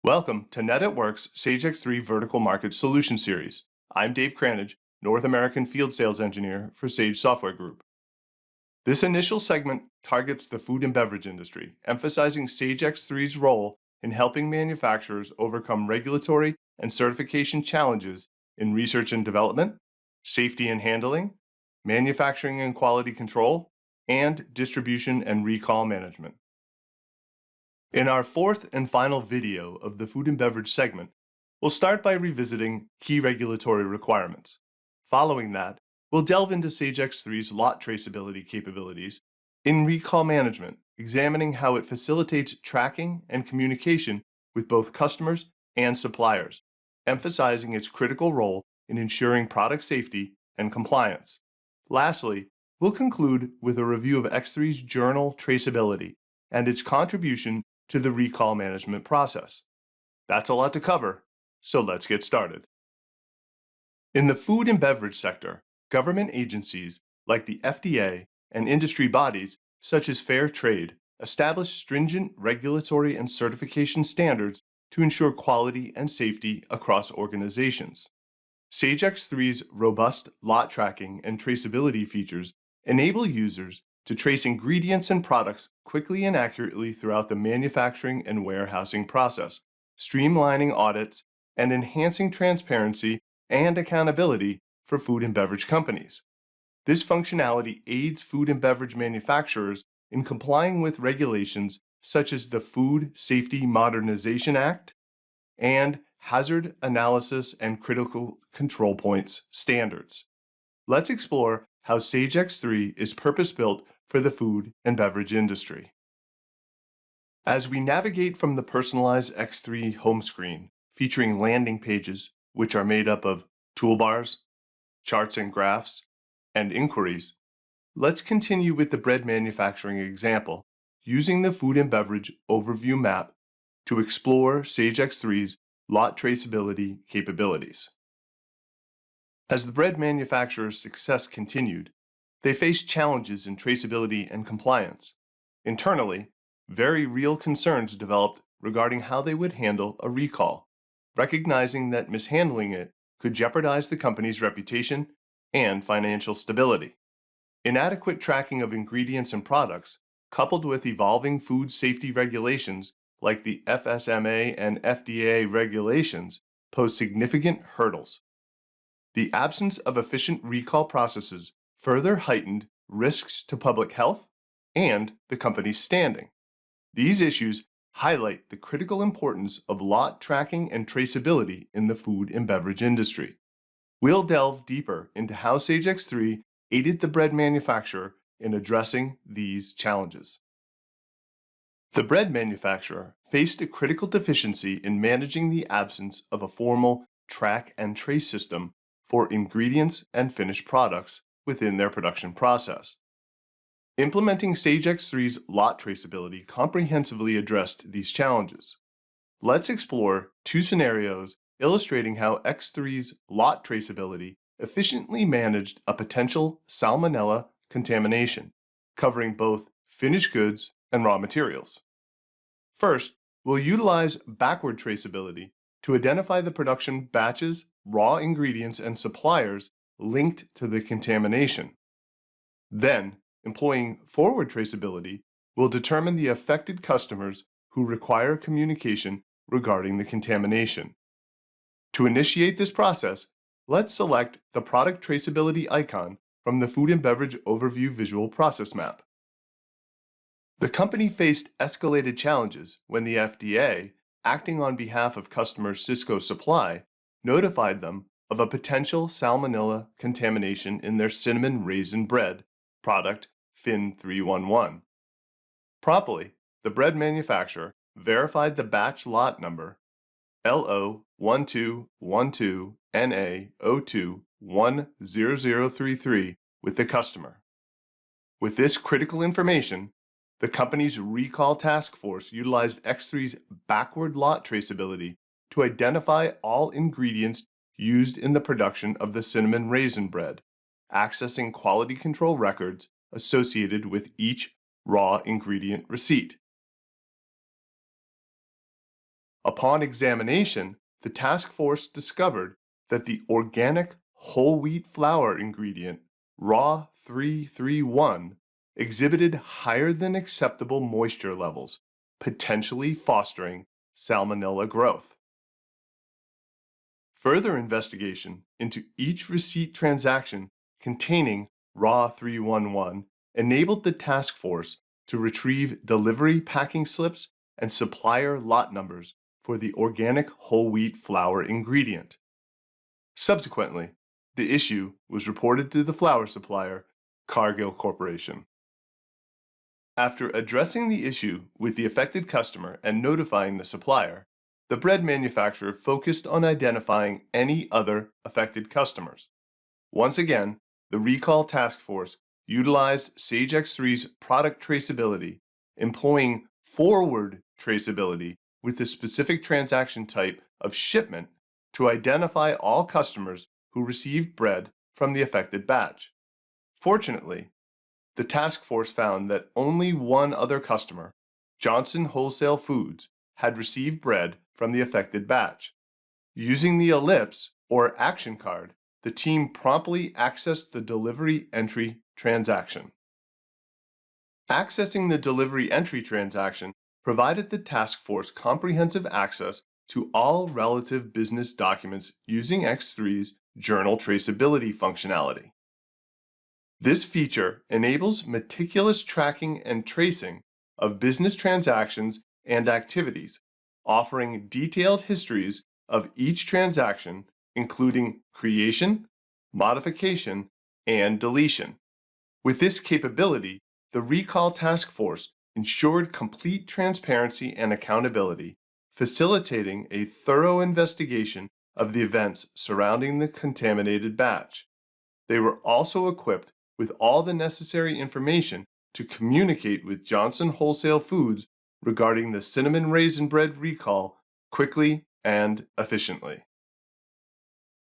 Welcome to Net at Work's Sage X3 Vertical Market Solution Series. I'm Dave Cranage, North American Field Sales Engineer for Sage Software Group. This initial segment targets the food and beverage industry, emphasizing Sage X3's role in helping manufacturers overcome regulatory and certification challenges in research and development, safety and handling, manufacturing and quality control, and distribution and recall management. In our fourth and final video of the food and beverage segment, we'll start by revisiting key regulatory requirements. Following that, we'll delve into Sage X3's lot traceability capabilities in recall management, examining how it facilitates tracking and communication with both customers and suppliers, emphasizing its critical role in ensuring product safety and compliance. Lastly, we'll conclude with a review of X3's journal traceability and its contribution to the recall management process. That's a lot to cover, so let's get started. In the food and beverage sector, government agencies like the FDA and industry bodies such as Fair Trade establish stringent regulatory and certification standards to ensure quality and safety across organizations. Sage X3's robust lot tracking and traceability features enable users to trace ingredients and products quickly and accurately throughout the manufacturing and warehousing process, streamlining audits and enhancing transparency and accountability for food and beverage companies. This functionality aids food and beverage manufacturers in complying with regulations such as the Food Safety Modernization Act and Hazard Analysis and Critical Control Points standards. Let's explore how Sage X3 is purpose-built for the food and beverage industry. As we navigate from the personalized X3 home screen, featuring landing pages, which are made up of toolbars, charts and graphs, and inquiries, let's continue with the bread manufacturing example, using the food and beverage overview map to explore Sage X3's lot traceability capabilities. As the bread manufacturer's success continued, they faced challenges in traceability and compliance. Internally, very real concerns developed regarding how they would handle a recall, recognizing that mishandling it could jeopardize the company's reputation and financial stability. Inadequate tracking of ingredients and products, coupled with evolving food safety regulations like the FSMA and FDA regulations, pose significant hurdles. The absence of efficient recall processes further heightened risks to public health and the company's standing. These issues highlight the critical importance of lot tracking and traceability in the food and beverage industry. We'll delve deeper into how Sage X3 aided the bread manufacturer in addressing these challenges. The bread manufacturer faced a critical deficiency in managing the absence of a formal track and trace system for ingredients and finished products within their production process. Implementing Sage X3's lot traceability comprehensively addressed these challenges. Let's explore two scenarios illustrating how X3's lot traceability efficiently managed a potential salmonella contamination, covering both finished goods and raw materials. First, we'll utilize backward traceability to identify the production batches, raw ingredients, and suppliers linked to the contamination. Then, employing forward traceability will determine the affected customers who require communication regarding the contamination. To initiate this process, let's select the product traceability icon from the Food and Beverage Overview Visual Process Map. The company faced escalated challenges when the FDA, acting on behalf of customer Cisco Supply, notified them of a potential salmonella contamination in their cinnamon raisin bread product FIN 311. Promptly, the bread manufacturer verified the batch lot number LO1212NA02100033 with the customer. With this critical information, the company's recall task force utilized X3's backward lot traceability to identify all ingredients used in the production of the cinnamon raisin bread, accessing quality control records associated with each raw ingredient receipt. Upon examination, the task force discovered that the organic whole wheat flour ingredient, Raw 331, exhibited higher than acceptable moisture levels, potentially fostering salmonella growth. Further investigation into each receipt transaction containing Raw 311 enabled the task force to retrieve delivery packing slips and supplier lot numbers for the organic whole wheat flour ingredient. Subsequently, the issue was reported to the flour supplier, Cargill Corporation. After addressing the issue with the affected customer and notifying the supplier, the bread manufacturer focused on identifying any other affected customers. Once again, the recall task force utilized Sage X3's product traceability, employing forward traceability with the specific transaction type of shipment to identify all customers who received bread from the affected batch. Fortunately, the task force found that only one other customer, Johnson Wholesale Foods, had received bread from the affected batch. Using the ellipse or action card, the team promptly accessed the delivery entry transaction. Accessing the delivery entry transaction provided the task force comprehensive access to all relative business documents using X3's journal traceability functionality. This feature enables meticulous tracking and tracing of business transactions and activities, offering detailed histories of each transaction, including creation, modification, and deletion. With this capability, the recall task force ensured complete transparency and accountability, facilitating a thorough investigation of the events surrounding the contaminated batch. They were also equipped with all the necessary information to communicate with Johnson Wholesale Foods regarding the cinnamon raisin bread recall quickly and efficiently.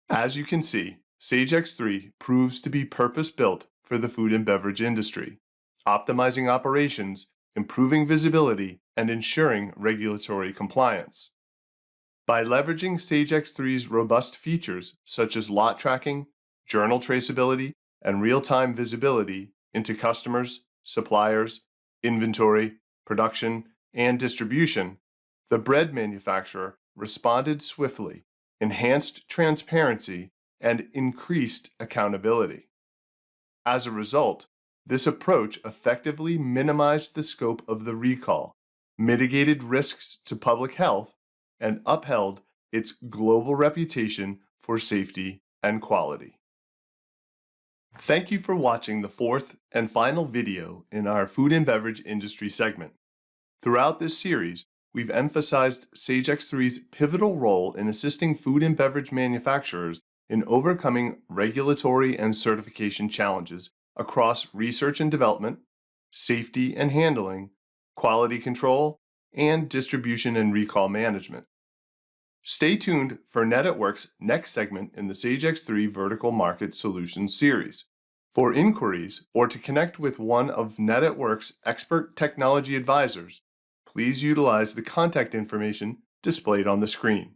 As you can see, Sage X3 proves to be purpose-built for the food and beverage industry, optimizing operations, improving visibility, and ensuring regulatory compliance. By leveraging Sage X3's robust features such as lot tracking, journal traceability, and real-time visibility into customers, suppliers, inventory, production, and distribution, the bread manufacturer responded swiftly, enhanced transparency, and increased accountability. As a result, this approach effectively minimized the scope of the recall, mitigated risks to public health, and upheld its global reputation for safety and quality. Thank you for watching the fourth and final video in our food and beverage industry segment. Throughout this series, we've emphasized Sage X3's pivotal role in assisting food and beverage manufacturers in overcoming regulatory and certification challenges across research and development, safety and handling, quality control, and distribution and recall management. Stay tuned for Net at Work's next segment in the Sage X3 Vertical Market Solutions series. For inquiries or to connect with one of Net at Work's expert technology advisors, please utilize the contact information displayed on the screen.